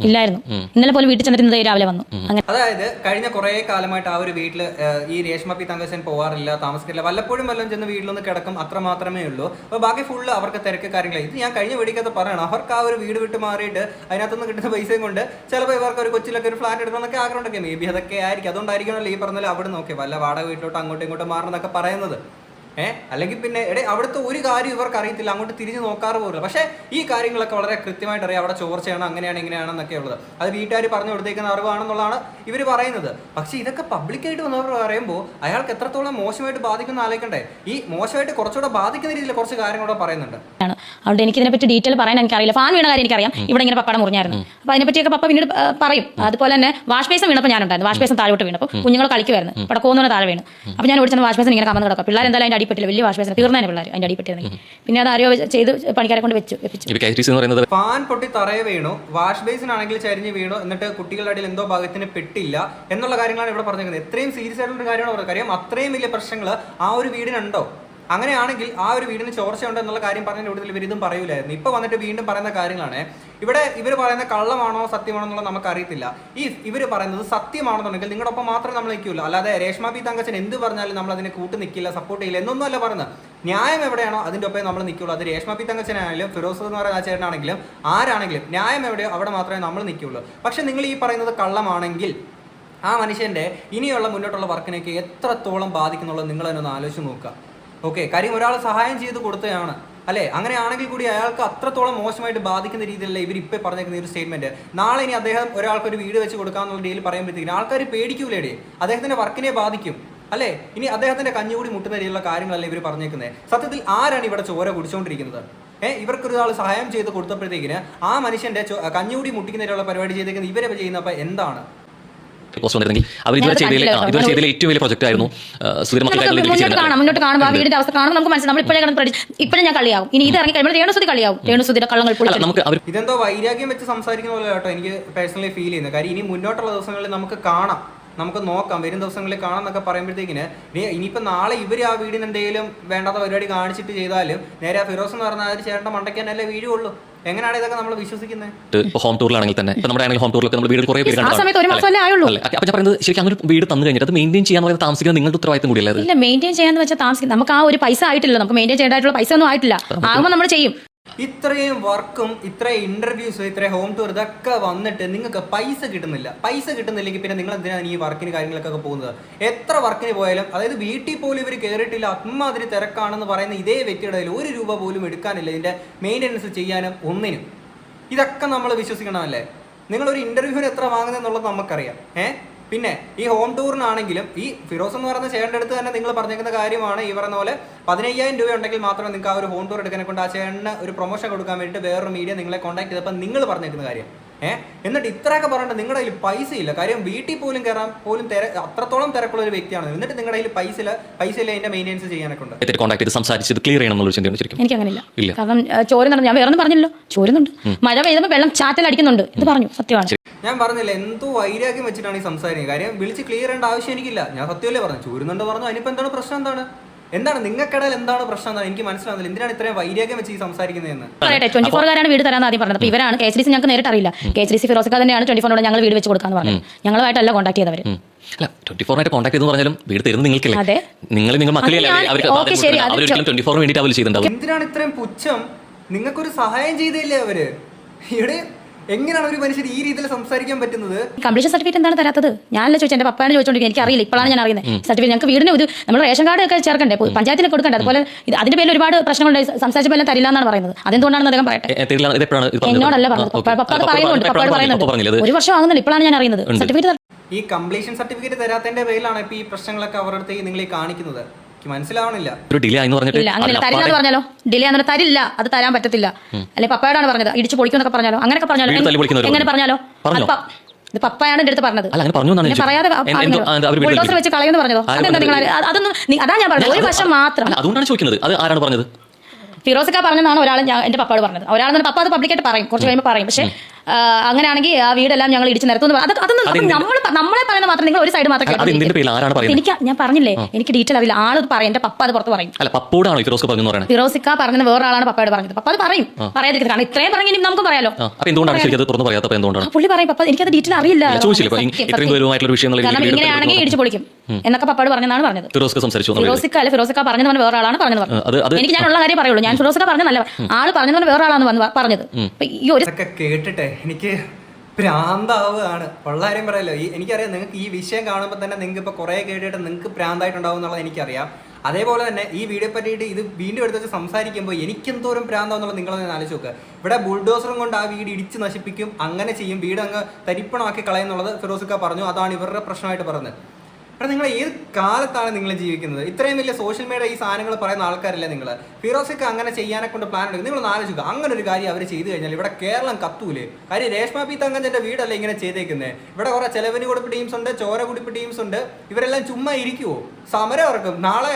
ഇല്ലായിരുന്നു. ഇന്നലെ പോലും വീട്ടിൽ ചെന്നിട്ട് ഇന്നലെ രാവിലെ വന്നു. അതായത് കഴിഞ്ഞ കുറെ കാലമായിട്ട് ആ ഒരു വീട്ടില് ഈ രേഷ്മ പി തങ്കച്ചൻ പോകാറില്ല, താമസിക്കില്ല. വല്ലപ്പോഴും വല്ലതും ചെന്ന് വീട്ടിലൊന്ന് കിടക്കും, അത്ര മാത്രമേ ഉള്ളൂ. അപ്പോൾ ബാക്കി ഫുള്ള് അവർക്ക് തിരക്ക് കാര്യങ്ങളായി. ഇത് ഞാൻ കഴിഞ്ഞ വീടിക്കകത്ത് പറയണം, അവർക്ക് ആ ഒരു വീട് വിട്ട് മാറിയിട്ട് അതിനകത്തുനിന്ന് കിട്ടുന്ന പൈസയും കൊണ്ട് ചിലപ്പോൾ ഇവർക്ക് ഒരു കൊച്ചിലൊക്കെ ഒരു ഫ്ലാറ്റ് എടുക്കണമെന്നൊക്കെ ആഗ്രഹം ഉണ്ടെങ്കിൽ മേ ബി അതൊക്കെ ആയിരിക്കും. അതുകൊണ്ടായിരിക്കണമല്ലോ ഈ പറഞ്ഞാൽ അവിടെ നോക്കിയാൽ വല്ല വാടക വീട്ടിലോട്ട് അങ്ങോട്ടും ഇങ്ങോട്ടും മാറണമെന്നൊക്കെ പറയുന്നത്. അല്ലെങ്കിൽ പിന്നെ അവിടുത്തെ ഒരു കാര്യം ഇവർക്ക് അറിയത്തില്ല, അങ്ങോട്ട് തിരിഞ്ഞ് നോക്കാറ് പോലും. പക്ഷേ ഈ കാര്യങ്ങളൊക്കെ വളരെ കൃത്യമായിട്ട് അറിയാം, അവിടെ ചോർച്ചയാണ്, അങ്ങനെയാണ് ഇങ്ങനെയാണെന്നൊക്കെ ഉള്ളത്. അത് വീട്ടുകാർ പറഞ്ഞു കൊടുത്തേക്കുന്ന അറിവാണെന്നുള്ളതാണ് ഇവർ പറയുന്നത്. പക്ഷേ ഇതൊക്കെ പബ്ലിക്കായിട്ട് വന്നവർ പറയുമ്പോൾ അയാൾക്ക് എത്രത്തോളം മോശമായിട്ട് ബാധിക്കുന്ന ആലോചിക്കണ്ടേ. ഈ മോശമായിട്ട് കുറച്ചുകൂടെ ബാധിക്കുന്ന രീതിയിൽ കുറച്ച് കാര്യങ്ങളൂടെ പറയുന്നുണ്ട്. അതുകൊണ്ട് എനിക്ക് ഇതിനെപ്പറ്റി ഡീറ്റെയിൽ പറയാൻ എനിക്കറിയില്ല. ഫാൻ വീണ കാര്യം എനിക്കറിയാം, ഇവിടെ ഇങ്ങനെ പപ്പടം മുറിഞ്ഞായിരുന്നു. അപ്പോൾ അതിനെപ്പറ്റിയൊക്കെ പപ്പ പിന്നീട് പറയും. അതുപോലെ തന്നെ വാഷ് ബേസിൻ വീണപ്പോൾ ഞാനുണ്ടായിരുന്നു. വാഷ് ബേസിൻ താഴോട്ട് വീണപ്പോൾ കുഞ്ഞുങ്ങൾ കളിക്കുമായിരുന്നു, ഇവിടെ കോന്നൂനെ താഴെ വീണ്. അപ്പോൾ ഞാൻ ഓടിച്ചെന്ന് വാഷ് ബേസിൻ ഇങ്ങനെ കമന്ന് കിടക്കാം. പിള്ളേർ എന്തായാലും അതിൻ്റെ അടിപ്പെട്ടില്ല, വലിയ വാഷ് ബേസിൻ തീർന്നതിന് പിള്ളേർ അതിൻ്റെ അടിപ്പെട്ടിരുന്നെങ്കിൽ പിന്നെ അത് ആരോ ചെയ്ത് പണിക്കാരെ കൊണ്ട് വെച്ചു. ഫാൻ പൊട്ടി തറയെ വീണു, വാഷ് ബേസിൻ ആണെങ്കിൽ ചരിഞ്ഞ് വീണു, എന്നിട്ട് കുട്ടികളുടെ അടിയിൽ എന്തോ ഭാഗത്തിന് പെട്ടില്ല എന്നുള്ള കാര്യങ്ങളാണ് ഇവിടെ പറഞ്ഞിരിക്കുന്നത്. എത്രയും സീരിയസ് ആയിട്ടുള്ള കാര്യമാണ് പറയുന്നത്. കാര്യം അത്രയും വലിയ പ്രശ്നങ്ങൾ ആ ഒരു വീടിനുണ്ടോ? അങ്ങനെയാണെങ്കിൽ ആ ഒരു വീടിന് ചോർച്ചയുണ്ട് എന്നുള്ള കാര്യം പറഞ്ഞതിൻ്റെ കൂടുതൽ ഇവർ ഇതും പറയൂലായിരുന്നു. ഇപ്പൊ വന്നിട്ട് വീണ്ടും പറയുന്ന കാര്യങ്ങളാണ്. ഇവിടെ ഇവർ പറയുന്ന കള്ളമാണോ സത്യമാണോ എന്നുള്ളത് നമുക്കറിയത്തില്ല. ഈ ഇവർ പറയുന്നത് സത്യമാണെന്നുണ്ടെങ്കിൽ നിങ്ങളുടെ ഒപ്പം മാത്രമേ നമ്മൾ നിൽക്കുള്ളൂ. അല്ലാതെ രേഷ്മ പി തങ്കച്ചൻ എന്ത് പറഞ്ഞാലും നമ്മൾ അതിനെ കൂട്ട് നിൽക്കില്ല, സപ്പോർട്ട് ചെയ്യില്ല എന്നൊന്നും അല്ല പറയുന്നത്. ന്യായം എവിടെയാണോ അതിൻ്റെ ഒപ്പം നമ്മൾ നിൽക്കുള്ളൂ. അത് രേഷ്മ പി തങ്കച്ചനായാലും ഫിറോസ് എന്ന് പറയുന്ന ആ ചേട്ടനാണെങ്കിലും ആരാണെങ്കിലും ന്യായം എവിടെയോ അവിടെ മാത്രമേ നമ്മൾ നിൽക്കുള്ളൂ. പക്ഷെ നിങ്ങൾ ഈ പറയുന്നത് കള്ളമാണെങ്കിൽ ആ മനുഷ്യൻ്റെ ഇനിയുള്ള മുന്നോട്ടുള്ള വർക്കിനേക്ക് എത്രത്തോളം ബാധിക്കുന്നുള്ളത് നിങ്ങൾ തന്നെ ഒന്ന് ആലോചിച്ച് നോക്കുക. ഓക്കെ, കാര്യം ഒരാൾ സഹായം ചെയ്ത് കൊടുത്തതാണ് അല്ലേ? അങ്ങനെയാണെങ്കിൽ കൂടി അയാൾക്ക് അത്രത്തോളം മോശമായിട്ട് ബാധിക്കുന്ന രീതിയിലല്ല ഇവർ ഇപ്പം പറഞ്ഞേക്കുന്ന ഒരു സ്റ്റേറ്റ്മെന്റ്. നാളെ ഇനി അദ്ദേഹം ഒരാൾക്ക് ഒരു വീട് വെച്ച് കൊടുക്കാന്നുള്ള ഡീൽ പറയുമ്പോഴത്തേക്കും ആൾക്കാർ പേടിക്കൂലേടി, അദ്ദേഹത്തിന്റെ വർക്കിനെ ബാധിക്കും അല്ലേ? ഇനി അദ്ദേഹത്തിന്റെ കഞ്ഞുകൂടി മുട്ടുന്ന രീതിയിലുള്ള കാര്യങ്ങളല്ലേ ഇവർ പറഞ്ഞേക്കുന്നത്. സത്യത്തിൽ ആരാണ് ഇവിടെ ചോര കുടിച്ചുകൊണ്ടിരിക്കുന്നത്? ഇവർക്കൊരാൾ സഹായം ചെയ്ത് കൊടുത്തപ്പോഴത്തേക്കിന് ആ മനുഷ്യന്റെ കഞ്ഞുകൂടി മുട്ടിക്കുന്ന രീതിയിലുള്ള പരിപാടി ചെയ്തേക്കുന്നത് ഇവരെ ചെയ്യുന്നപ്പോൾ എന്താണ്? പോസ്റ്റ് വന്നിരുന്നെങ്കിൽ അവർ ഇതുവരെ ചെയ്തതിൽ ഏറ്റവും വലിയ പ്രൊജക്ട് ആയിരുന്നു സുധീർ മുന്നോട്ട് കാണുമ്പോൾ ആ വീടിന്റെ അവസ്ഥ കാണുമ്പോൾ നമുക്ക് മനസ്സിലാവും. ഇപ്പോഴേ ഞാൻ കളിയാവും. ഇനി ഇത് ഇറങ്ങി കഴിയുമ്പോൾ രേണുസുതി കളിയാവും. രേണുസുതിയുടെ കള്ളങ്ങൾ നമുക്ക് ഇതെന്തോ വൈരാഗ്യം വെച്ച് സംസാരിക്കുന്ന പോലെ കേട്ടോ എനിക്ക് പേഴ്സണലി ഫീൽ ചെയ്യുന്നത്. കാര്യം ഇനി മുന്നോട്ടുള്ള ദിവസങ്ങളിൽ നമുക്ക് കാണാം, നമുക്ക് നോക്കാം, വരും ദിവസങ്ങളിൽ കാണാം എന്നൊക്കെ പറയുമ്പോഴത്തേക്കിന് ഇനിയിപ്പോൾ നാളെ ഇവർ ആ വീടിന് എന്തെങ്കിലും വേണ്ടാത്ത പരിപാടി കാണിച്ചിട്ട് ചെയ്താലും നേരെ ആ ഫിറോസ് എന്ന് പറഞ്ഞാൽ ചേട്ടൻ മണ്ടയ്ക്കാനല്ലേ വീഴുള്ളൂ. എങ്ങനെയാണ് ഇതൊക്കെ നമ്മൾ വിശ്വസിക്കുന്നത്? ഹോം ടൂറിലാണെങ്കിൽ തന്നെ ഇപ്പൊ നമ്മുടെ ഹോം ടൂറിലൊക്കെ നമ്മൾ വീട് കുറേ പേര് ആ സമയത്ത് ഒരു മാസമല്ലേ ആയുള്ളൂ. അപ്പോൾ ഞാൻ പറയുന്നത് ശരിക്കും അങ്ങനെ വീട് തന്നു കഴിഞ്ഞിട്ട് അത് മെയിൻറ്റെയിൻ ചെയ്യാൻ പറയുന്നത് താമസിക്കുന്ന നിങ്ങളുടെ ഉത്തരവാദിത്തം കൂടിയല്ലേ? ഇല്ല, മെയിൻറ്റെയിൻ ചെയ്യാന്ന് വെച്ചാൽ താമസിക്കും. നമുക്ക് ആ ഒരു പൈസ ആയിട്ടില്ല, നമുക്ക് മെയിൻറ്റെയിൻ ചെയ്യേണ്ടതായിട്ടുള്ള പൈസ ഒന്നും ആയിട്ടില്ല. ആകുമ്പോൾ നമ്മൾ ചെയ്യും. ഇത്രയും വർക്കും ഇത്രയും ഇന്റർവ്യൂസ് ഇത്രയും ഹോം ടൂർ ഇതൊക്കെ വന്നിട്ട് നിങ്ങൾക്ക് പൈസ കിട്ടുന്നില്ല. പൈസ കിട്ടുന്നില്ലെങ്കിൽ പിന്നെ നിങ്ങൾ എന്തിനാണ് ഈ വർക്കിന് കാര്യങ്ങളൊക്കെ പോകുന്നത്? എത്ര വർക്കിന് പോയാലും, അതായത് വീട്ടിൽ പോലും ഇവർ കയറിയിട്ടില്ല, അമ്മാതിരി തിരക്കാണെന്ന് പറയുന്ന ഇതേ വ്യക്തിയുടെ കയ്യിൽ 1 രൂപ പോലും എടുക്കാനില്ല ഇതിന്റെ മെയിൻ്റെനൻസ് ചെയ്യാനും ഒന്നിനും. ഇതൊക്കെ നമ്മൾ വിശ്വസിക്കണമല്ലേ? നിങ്ങളൊരു ഇന്റർവ്യൂവിന് എത്ര വാങ്ങുന്നതെന്നുള്ളത് നമുക്കറിയാം. പിന്നെ ഈ ഹോം ടൂറിനാണെങ്കിലും ഈ ഫിറോസ് എന്ന് പറയുന്ന ചേട്ടൻ്റെ അടുത്ത് തന്നെ നിങ്ങൾ പറഞ്ഞേക്കുന്ന കാര്യമാണ്, ഈ പറയുന്ന പോലെ 15,000 രൂപ ഉണ്ടെങ്കിൽ മാത്രമേ നിങ്ങൾക്ക് ആ ഒരു ഹോം ടൂർ എടുക്കാനെ കൊണ്ട് ആ ചേട്ടന് ഒരു പ്രൊമോഷൻ കൊടുക്കാൻ വേണ്ടിയിട്ട് വേറൊരു മീഡിയ നിങ്ങളെ കോൺടാക്ട് ചെയ്തപ്പോൾ നിങ്ങൾ പറഞ്ഞേക്കുന്ന കാര്യം. എന്നിട്ട് ഇത്രയൊക്കെ പറഞ്ഞിട്ട് നിങ്ങളുടെ കയ്യിൽ പൈസ ഇല്ല. കാര്യം വീട്ടിൽ പോലും കയറാൻ പോലും അത്രത്തോളം തിരക്കുള്ള ഒരു വ്യക്തിയാണ്. എന്നിട്ട് നിങ്ങളുടെ കയ്യിൽ പൈസ ഇല്ല അതിന്റെ മെയിൻ്റെനൻസ് ചെയ്യാനൊക്കെ ഉണ്ട്. എനിക്ക് അങ്ങനെയില്ല. കാരണം ചോരുന്നുണ്ട്. ഞാൻ വേറൊന്നും പറഞ്ഞില്ലല്ലോ, ചോരുന്നുണ്ട്. മഴ പെയ്യുമ്പോൾ വെള്ളം ചാറ്റൽ അടിക്കുന്നുണ്ട്. ഇത് പറഞ്ഞു, സത്യമാണ്. ഞാൻ പറഞ്ഞില്ല എന്തോ വൈരാഗ്യം വെച്ചിട്ടാണ് ഈ സംസാരിക്കുന്നത്. കാര്യം വിളിച്ച് ക്ലിയർ ചെയ്യേണ്ട ആവശ്യം എനിക്കില്ല. ഞാൻ സത്യമല്ലേ പറഞ്ഞു, ചോരുന്നുണ്ട് പറഞ്ഞു. അതിനിപ്പോൾ എന്താണ് പ്രശ്നം? എന്താണ് നിങ്ങൾക്കിടയിൽ എന്താണ് പ്രശ്നം എന്നാണ് എനിക്ക് മനസ്സിലാവുന്നില്ല. എന്തിനാണ് ഇത്രയും വൈരാഗ്യം വെച്ച് ഈ സംസാരിക്കുന്നതെന്ന് പറയട്ടെ. 24-കാരാണ് വീട് തരാൻ ആദ്യം പറഞ്ഞത്. അപ്പോൾ ഇവരാണ് KCDC ഞങ്ങൾക്ക് നേരിട്ട് അറിയില്ല. KCDC ഫിറോസിക്ക തന്നെയാണ് 24 ഞങ്ങൾ വീട് വെച്ച് കൊടുക്കാന്ന് പറഞ്ഞത്. ഞങ്ങളുമായിട്ടല്ല കോൺടാക്ട് ചെയ്തവർ. അല്ല 24 കോൺടാക്ട് ചെയ്തെന്ന് പറഞ്ഞാലും വീട് തരുന്നത് നിങ്ങൾക്കല്ലേ? നിങ്ങൾ മക്കളെ എന്തിനാണ് ഇത്രയും പുച്ഛം? നിങ്ങൾക്കൊരു സഹായം ചെയ്തില്ലേ അവര്? ഇവിടെ എങ്ങനെയാണ് ഒരു മനുഷ്യർ ഈ രീതിയിൽ സംസാരിക്കാൻ പറ്റുന്നത്? കംപ്ലീഷൻ സർട്ടിഫിക്കറ്റ് എന്താണ് തരാത്തത്? ഞാനല്ല ചോദിച്ചത്, എന്റെ പപ്പായാണ് ചോദിച്ചോണ്ടിരിക്കുന്നത്. എനിക്ക് അറിയില്ല, ഇപ്പോഴാണ് ഞാൻ അറിയുന്നത്. സർട്ടിഫിക്കറ്റ് ഞങ്ങൾക്ക് വീടിന് ഒരു നമ്മൾ റേഷൻ കാർഡ് ഒക്കെ ചേർക്കണ്ടേ, പഞ്ചായത്തിലേക്ക് കൊടുക്കണ്ടേ? അതുപോലെ അതിന്റെ പേരിൽ ഒരുപാട് പ്രശ്നങ്ങളുണ്ട്. സംസാരിച്ചപ്പോൾ എല്ലാം തരില്ല എന്നാണ് പറയുന്നത്. അതെന്തുകൊണ്ടാണെന്ന് അദ്ദേഹം പറയട്ടെ. എന്നോടല്ല പറഞ്ഞത്, പപ്പ അത് പറയുന്നുണ്ട്. പപ്പാട് പറയുന്നുണ്ട് 1 വർഷം ആകുന്നില്ല, ഇപ്പോഴാണ് ഞാൻ അറിയുന്നത്. സർട്ടിഫിക്കറ്റ് ഈ കംപ്ലീഷൻ സർട്ടിഫിക്കറ്റ് തരാത്തതിന്റെ പേരിലാണ് ഇപ്പൊ ഈ പ്രശ്നങ്ങളൊക്കെ അവരുടെ അടുത്ത് നിങ്ങൾ ഈ കാണിക്കുന്നത്. മനസ്സിലാവണില്ല. അങ്ങനെ തരില്ല പറഞ്ഞാലോ? ഡിലേ എന്ന് തരില്ല, അത് തരാൻ പറ്റത്തില്ല. അല്ലെ പപ്പയോടാണ് പറഞ്ഞത് ഇടിച്ചു പൊളിക്കുന്നൊക്കെ പറഞ്ഞാലോ? അങ്ങനെയൊക്കെ പറഞ്ഞാലോ? എങ്ങനെ പറഞ്ഞാലോ? ഇത് പപ്പയാണ് എന്റെ അടുത്ത് പറഞ്ഞത്. പറയാതെ ബുൾഡോസർ വെച്ച് കളയെന്ന് പറഞ്ഞതോ? അതെന്താ നിങ്ങൾ അതൊന്നും? അതാ ഞാൻ പറഞ്ഞത്, 1 വർഷം മാത്രം. അതുകൊണ്ടാണ് ചോദിക്കുന്നത്, അത് ആരാണ് പറഞ്ഞത്? ഫിറോസിക്ക പറഞ്ഞതാണ് ഒരാൾ എന്റെ പപ്പാട് പറഞ്ഞത്. ഒരാളെന്ന് പപ്പ അത് പബ്ലിക്കായിട്ട് പറയും, കുറച്ച് കഴിയുമ്പോൾ പറയും. പക്ഷേ അങ്ങനെയാണെങ്കിൽ ആ വീടെല്ലാം ഞങ്ങൾ ഇടിച്ച് നിരത്തുന്നു. അതൊന്നും നമ്മളെ പറയുന്നത് മാത്രം നിങ്ങൾ ഒരു സൈഡ് മാത്രം എനിക്ക് ഞാൻ പറഞ്ഞില്ലേ, എനിക്ക് ഡീറ്റെയിൽ അറിയില്ല. ആള് പറയും, എന്റെ പപ്പ അത് പുറത്ത് പറയും. ഫിറോസിക്ക പറഞ്ഞത് വേറൊരാളാണ് പപ്പയോട് പറഞ്ഞത്. പപ്പ അത് പറയും, പറയാതിരിക്കുന്നത്. കാരണം ഇത്രയും പറഞ്ഞെങ്കിൽ നമുക്ക് പറയാലോ. പുള്ളി പറയും പപ്പ എനിക്കത് ഡീറ്റെയിൽ അറിയില്ല. കാരണം ഇങ്ങനെയാണെങ്കിൽ ഇടിച്ചു പൊളിക്കും എന്നൊക്കെ പപ്പയോട് പറഞ്ഞതാണ് പറഞ്ഞത്. ഫിറോസിക്ക അല്ല, ഫിറോസിക്ക പറഞ്ഞത് വേറൊരാളാണ് പറഞ്ഞത്. എനിക്ക് ഞാനുള്ള കാര്യം പറയുള്ളൂ. ഞാൻ ഫിറോസിക്ക പറഞ്ഞതല്ല, ആള് പറഞ്ഞത് വേറൊരാളാണ് പറഞ്ഞത്. ഈ ഒരു കേട്ടിട്ടെ എനിക്ക് ഭ്രാന്താവുകയാണ്. ഉള്ള കാര്യം പറയല്ലോ. എനിക്കറിയാം നിങ്ങൾക്ക് ഈ വിഷയം കാണുമ്പോൾ തന്നെ നിങ്ങൾക്ക് ഇപ്പോൾ കുറേ കേട്ടിട്ട് നിങ്ങൾക്ക് ഭ്രാന്തായിട്ടുണ്ടാവും എന്നുള്ളത് എനിക്കറിയാം. അതേപോലെ തന്നെ ഈ വീഡിയോ പറ്റിയിട്ട് ഇത് വീണ്ടും എടുത്ത് വെച്ച് സംസാരിക്കുമ്പോൾ എനിക്കെന്തോരം ഭ്രാന്താവുന്നുള്ളത് നിങ്ങളൊന്ന് ആലോചിച്ച് നോക്കുക. ഇവിടെ ബുൾഡോസറും കൊണ്ട് ആ വീട് ഇടിച്ച് നശിപ്പിക്കും, അങ്ങനെ ചെയ്യും, വീട് അങ്ങ് തരിപ്പണമാക്കി കളയുന്നുള്ളത് ഫിറോസിക്ക പറഞ്ഞു. അതാണ് ഇവരുടെ പ്രശ്നമായിട്ട് പറഞ്ഞത്. അപ്പം നിങ്ങൾ ഏത് കാലത്താണ് നിങ്ങൾ ജീവിക്കുന്നത്? ഇത്രയും വലിയ സോഷ്യൽ മീഡിയ ഈ സാധനങ്ങൾ പറയുന്ന ആൾക്കാരല്ലേ നിങ്ങൾ? ഫിറോസിക്ക അങ്ങനെ ചെയ്യാനെ കൊണ്ട് പ്ലാൻ എടുക്കും. നിങ്ങൾ ആലോചിക്കുക, അങ്ങനെ ഒരു കാര്യം അവർ ചെയ്തു കഴിഞ്ഞാൽ ഇവിടെ കേരളം കത്തൂലേ? കാര്യം രേഷ്മ പി തങ്കച്ചൻ്റെ വീടല്ലേ ഇങ്ങനെ ചെയ്തേക്കുന്നത്? ഇവിടെ കുറെ ചെലവിന് കൊടുപ്പ് ടീംസ് ഉണ്ട്, ചോര കുടിപ്പ് ടീംസ് ഉണ്ട്. ഇവരെല്ലാം ചുമ്മാ ഇരിക്കുവോ? സമരം ഇറക്കും, നാളെ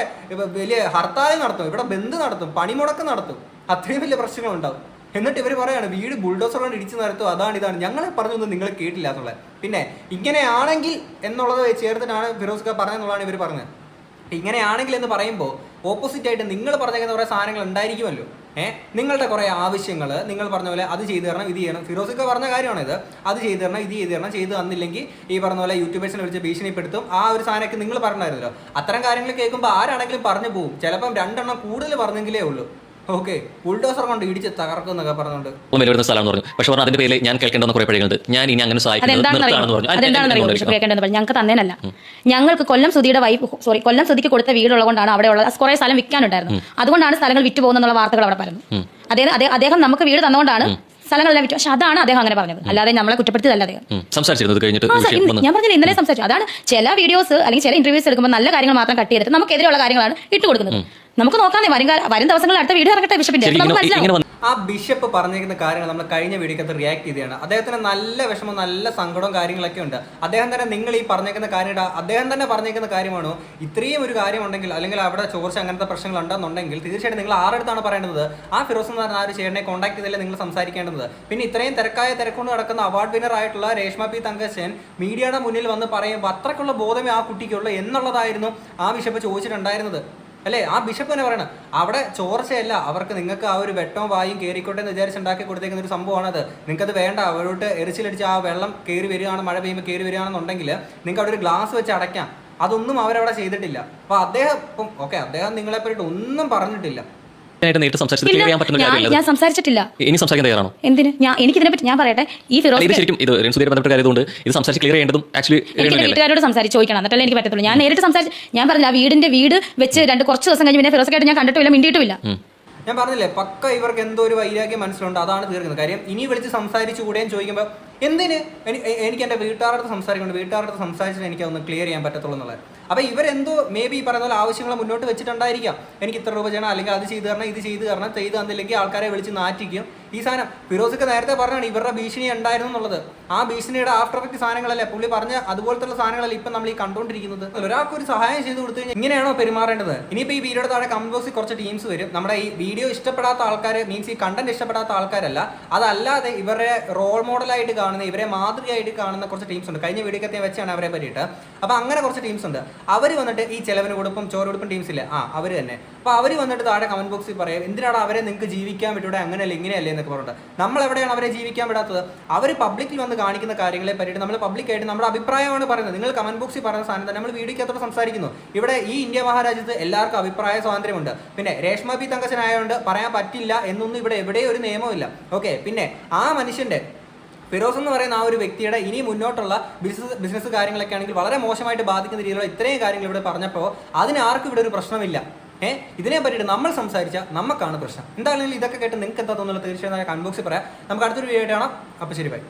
വലിയ ഹർത്താൽ നടത്തും, ഇവിടെ ബന്ദ് നടത്തും, പണിമുടക്ക് നടത്തും. അത്രയും വലിയ പ്രശ്നങ്ങളുണ്ടാവും. എന്നിട്ട് ഇവർ പറയാണ് വീട് ബുൾഡോസർ കൊണ്ട് ഇടിച്ചു നടത്തും, ഇതാണ് ഞങ്ങളെ പറഞ്ഞൊന്നും നിങ്ങൾ കേട്ടില്ല എന്നുള്ളത്. പിന്നെ ഇങ്ങനെയാണെങ്കിൽ എന്നുള്ളത് ചേർത്തിട്ടാണ് ഫിറോസിക്ക പറഞ്ഞതെന്നുള്ളതാണ് ഇവർ പറഞ്ഞത്. ഇങ്ങനെയാണെങ്കിൽ എന്ന് പറയുമ്പോൾ ഓപ്പോസിറ്റ് ആയിട്ട് നിങ്ങൾ പറഞ്ഞേക്കുന്ന കുറേ സാധനങ്ങൾ ഉണ്ടായിരിക്കുമല്ലോ. നിങ്ങളുടെ കുറേ ആവശ്യങ്ങൾ നിങ്ങൾ പറഞ്ഞ പോലെ അത് ചെയ്തു തരണം, ഇത് ചെയ്യണം. ഫിറോസിക്ക പറഞ്ഞ കാര്യമാണിത്. അത് ചെയ്തു തരണം, ഇത് ചെയ്തു തരണം. ചെയ്ത് തന്നില്ലെങ്കിൽ ഈ പറഞ്ഞ പോലെ യൂട്യൂബേഴ്സിനെ വിളിച്ച് ഭീഷണിപ്പെടുത്തും. ആ ഒരു സാധനമൊക്കെ നിങ്ങൾ പറഞ്ഞായിരുന്നല്ലോ. അത്തരം കാര്യങ്ങൾ കേൾക്കുമ്പോൾ ആരാണെങ്കിലും പറഞ്ഞു പോകും. ചിലപ്പം 2 എണ്ണം കൂടുതൽ പറഞ്ഞെങ്കിലേ ഉള്ളൂ. ഓക്കെ, ബുൾഡോസർ കൊണ്ട് ഇടിച്ച് തകർക്കും എന്നൊക്കെ പറഞ്ഞുകൊണ്ട് വരുന്ന സ്ഥലം പറഞ്ഞു. പക്ഷെ അതിന്റെ പേരിൽ ഞാൻ കേൾക്കേണ്ട കുറെ പഴികളുണ്ട്. ഞാൻ ഇനി അങ്ങനെ ഞങ്ങൾക്ക് തന്നേനല്ല. ഞങ്ങൾക്ക് കൊല്ലം സുധിക്ക് കൊടുത്ത വീടുള്ളതുകൊണ്ടാണ് അവിടെയുള്ള കുറെ സ്ഥലം വിൽക്കാനുണ്ടായിരുന്നു. അതുകൊണ്ടാണ് സ്ഥലങ്ങൾ വിറ്റ് പോകുന്നുള്ള വാർത്തകൾ അവിടെ പറഞ്ഞു. അദ്ദേഹം നമുക്ക് വീട് തന്നുകൊണ്ടാണ് സ്ഥലങ്ങളെല്ലാം വിറ്റു. പക്ഷെ അതാണ് അദ്ദേഹം അങ്ങനെ പറഞ്ഞത്, അല്ലാതെ നമ്മളെ കുറ്റപ്പെടുത്തിയതല്ല അദ്ദേഹം. ഞാൻ പറഞ്ഞില്ല, ഇന്നലെ സംസാരിച്ചു. അതാണ് ചില വീഡിയോസ് അല്ലെങ്കിൽ ചില ഇന്റർവ്യൂസ് എടുക്കുമ്പോൾ നല്ല കാര്യങ്ങൾ മാത്രം കട്ട് ചെയ്തിട്ട് നമുക്കെതിരെയുള്ള കാര്യങ്ങളാണ് ഇട്ട് കൊടുക്കുന്നത്. നമുക്ക് നോക്കാം, വരും ദിവസങ്ങളിൽ അടുത്ത വീഡിയോ ഇറങ്ങട്ടെ ബിഷപ്പിന്റെ. ആ ബിഷപ്പ് പറഞ്ഞിരിക്കുന്ന കാര്യങ്ങൾ നമ്മൾ കഴിഞ്ഞ വീഡിയോക്കകത്ത് റിയാക്ട് ചെയ്തതാണ്. അദ്ദേഹത്തിന് നല്ല വിഷമം, നല്ല സങ്കടവും കാര്യങ്ങളൊക്കെ ഉണ്ട്. അദ്ദേഹം തന്നെ നിങ്ങൾ ഈ പറഞ്ഞേക്കുന്ന കാര്യം അദ്ദേഹം തന്നെ പറഞ്ഞേക്കുന്ന കാര്യമാണോ ഇത്രയും ഒരു കാര്യമുണ്ടെങ്കിൽ, അല്ലെങ്കിൽ അവിടെ ചോർച്ച അങ്ങനത്തെ പ്രശ്നങ്ങൾ ഉണ്ടെന്നുണ്ടെങ്കിൽ തീർച്ചയായിട്ടും നിങ്ങൾ ആരെടുത്താണ് പറയേണ്ടത്? ആ ഫിറോസ് എന്ന് പറഞ്ഞ ആ ഒരു ചേട്ടനെ കോൺടാക്ട് ചെയ്തല്ലേ നിങ്ങൾ സംസാരിക്കേണ്ടത്. പിന്നെ ഇത്രയും തിരക്കൊണ്ട് നടക്കുന്ന അവാർഡ് വിന്നർ ആയിട്ടുള്ള രേഷ്മ പി തങ്കച്ചൻ മീഡിയയുടെ മുന്നിൽ വന്ന് പറയുമ്പോൾ അത്രയ്ക്കുള്ള ബോധമേ ആ കുട്ടിക്കുള്ളൂ എന്നുള്ളതായിരുന്നു ആ ബിഷപ്പ് ചോദിച്ചിട്ടുണ്ടായിരുന്നത് അല്ലേ? ആ ബിഷപ്പ് തന്നെ പറയണം അവിടെ ചോർച്ചയല്ല, അവർക്ക് നിങ്ങൾക്ക് ആ ഒരു വെട്ടവും വായും കയറിക്കോട്ടെ എന്ന് വിചാരിച്ചുണ്ടാക്കി കൊടുത്തേക്കുന്ന ഒരു സംഭവമാണത്. നിങ്ങൾക്കത് വേണ്ട, അവരോട്ട് എരിച്ചിലടിച്ച് ആ വെള്ളം കയറി വരികയാണ്, മഴ പെയ്യുമ്പോൾ കയറി വരികയാണെന്നുണ്ടെങ്കിൽ നിങ്ങൾക്ക് അവിടെ ഒരു ഗ്ലാസ് വെച്ച് അടയ്ക്കാം. അതൊന്നും അവരവിടെ ചെയ്തിട്ടില്ല. അപ്പൊ അദ്ദേഹം ഇപ്പം അദ്ദേഹം നിങ്ങളെ പറ്റിയിട്ട് ഒന്നും പറഞ്ഞിട്ടില്ല. നേരിട്ട് സംസാരിച്ചത് ക്ലിയർ ചെയ്യാൻ പറ്റുന്ന കാര്യമല്ല. ഞാൻ സംസാരിച്ചിട്ടില്ല. ഇനി സംസാരിക്കാൻ തയ്യാറാണോ? എന്തിന്? എനിക്കിതിനെ പറ്റി ഞാൻ പറയട്ടെ. ഈ ഫിറോസ് ഇത് ശരിക്കും ഇത് രൺസുധീരെ ബന്ധപ്പെട്ട കാര്യമുണ്ട്. ഇത് സംസാരിച്ച് ക്ലിയർ ചെയ്യേണ്ടതും ആക്ച്വലി വീട്ടുകാരോട് സംസാരിച്ച് ചോദിക്കണം, എന്നിട്ടല്ലേ എനിക്ക് പറ്റത്തുള്ളൂ. ഞാൻ നേരിട്ട് സംസാരിച്ച് ഞാൻ പറഞ്ഞില്ല, ആ വീട് വെച്ച് കുറച്ച് ദിവസം കഴിഞ്ഞ് പിന്നെ ഫിറോസൊക്കെ ഞാൻ കണ്ടിട്ടില്ല, മിണ്ടിയിട്ടുമില്ല. ഞാൻ പറഞ്ഞില്ലേ, പക്ക ഇവർക്ക് എന്തോ ഒരു വൈരാഗ്യം മനസ്സിലുണ്ട്, അതാണ് തീർക്കുന്നത്. കാര്യം ഇനി വിളിച്ച് സംസാരിച്ചു കൂടെയും ചോദിക്കുമ്പോൾ എന്തിന് എനിക്ക് എൻ്റെ വീട്ടുകാരുടെ സംസാരിക്കുന്നുണ്ട്, വീട്ടുകാരുടെ സംസാരിച്ചിട്ട് എനിക്കതൊന്ന് ക്ലിയർ ചെയ്യാൻ പറ്റത്തുള്ളൂ എന്നുള്ളത്. അപ്പോൾ ഇവരെന്തോ മേ ബി ഈ പറയുന്ന പോലെ ആവശ്യങ്ങൾ മുന്നോട്ട് വെച്ചിട്ടുണ്ടായിരിക്കാം. എനിക്ക് ഇത്ര രൂപ ചെയ്യണം, അല്ലെങ്കിൽ അത് ചെയ്ത് തരണം, ഇത് ചെയ്ത് തരണം, ചെയ്ത് തന്നില്ലെങ്കിൽ ആൾക്കാരെ വിളിച്ച് നാറ്റിക്കും. ഈ സാധനം ഫിറോസൊക്കെ നേരത്തെ പറഞ്ഞാണ് ഇവരുടെ ഭീഷണി ഉണ്ടായിരുന്നു എന്നുള്ളത്. ആ ഭീഷണിയുടെ ആഫ്റ്റർ എഫക്ട് സാധനങ്ങളല്ലേ പുള്ളി പറഞ്ഞ അതുപോലത്തെ സാധനങ്ങളല്ലേ ഇപ്പം നമ്മൾ ഈ കണ്ടുകൊണ്ടിരിക്കുന്നത്. ഒരാൾക്ക് ഒരു സഹായം ചെയ്ത് കൊടുത്തു കഴിഞ്ഞാൽ ഇങ്ങനെയാണോ പെരുമാറേണ്ടത്? ഇനിയിപ്പോൾ ഈ വീഡിയോയുടെ താഴെ കമന്റ് ബോക്സിൽ കുറച്ച് ടീംസ് വരും. നമ്മുടെ ഈ വീഡിയോ ഇഷ്ടപ്പെടാത്ത ആൾക്കാർ, മീൻസ് ഈ കണ്ടന്റ് ഇഷ്ടപ്പെടാത്ത ആൾക്കാരല്ല, അതല്ലാതെ ഇവരെ റോൾ മോഡലായിട്ട് കാണുന്ന, ഇവരെ മാതൃകയായിട്ട് കാണുന്ന കുറച്ച് ടീംസ് ഉണ്ട്. കഴിഞ്ഞ വീഡിയോക്കത്തെ വെച്ചാണ് അവരെ പറ്റിയിട്ട്. അപ്പോൾ അങ്ങനെ കുറച്ച് ടീംസ് ഉണ്ട്. അവർ വന്നിട്ട് ഈ ചെലവിന് കൊടുപ്പും ചോറുകൊടുപ്പും ടീംസ് ഇല്ലേ, അവർ തന്നെ. അപ്പോൾ അവർ വന്നിട്ട് താഴെ കമന്റ് ബോക്സിൽ പറയും എന്തിനാണ് അവരെ നിങ്ങൾക്ക് ജീവിക്കാൻ പറ്റൂടെ, അങ്ങനെയല്ല ഇങ്ങനെയല്ലേ എന്നൊക്കെ പറഞ്ഞിട്ട്. നമ്മൾ എവിടെയാണ് അവരെ ജീവിക്കാൻ വിടാത്തത്? അവർ പബ്ലിക്കിൽ വന്ന് കാണിക്കുന്ന കാര്യങ്ങളെ പറ്റിയിട്ട് നമ്മൾ പബ്ലിക്കായിട്ട് നമ്മുടെ അഭിപ്രായമാണ് പറയുന്നത്. നിങ്ങൾ കമന്റ് ബോക്സിൽ പറയുന്ന സാധനം തന്നെ നമ്മൾ വീഡിയോക്കകത്തോട് സംസാരിക്കുന്നു. ഇവിടെ ഈ ഇന്ത്യ മഹാരാജ്യത്ത് എല്ലാവർക്കും അഭിപ്രായ സ്വാതന്ത്ര്യമുണ്ട്. പിന്നെ രേഷ്മ പി തങ്കച്ചനായതുകൊണ്ട് പറയാൻ പറ്റില്ല എന്നൊന്നും ഇവിടെ എവിടെയും ഒരു നിയമമില്ല. ഓക്കെ, പിന്നെ ആ മനുഷ്യന്റെ ഫിറോസ് എന്ന് പറയുന്ന ആ ഒരു വ്യക്തിയുടെ ഇനി മുന്നോട്ടുള്ള ബിസിനസ് കാര്യങ്ങളൊക്കെ ആണെങ്കിൽ വളരെ മോശമായിട്ട് ബാധിക്കുന്ന രീതിയിലുള്ള ഇത്രയും കാര്യങ്ങൾ ഇവിടെ പറഞ്ഞപ്പോൾ അതിനാർക്കും ഇവിടെ ഒരു പ്രശ്നമില്ല. ഇതിനെ പറ്റിയിട്ട് നമ്മൾ സംസാരിച്ചാൽ നമുക്കാണ് പ്രശ്നം. എന്താണെങ്കിലും ഇതൊക്കെ കേട്ട് നിങ്ങൾക്ക് എന്താ തോന്നുന്നത് തീർച്ചയായും കമന്റ് ബോക്സിൽ പറയാം. നമുക്ക് അടുത്തൊരു വീഡിയോ കാണാം. അപ്പോൾ ശരി, ബൈ.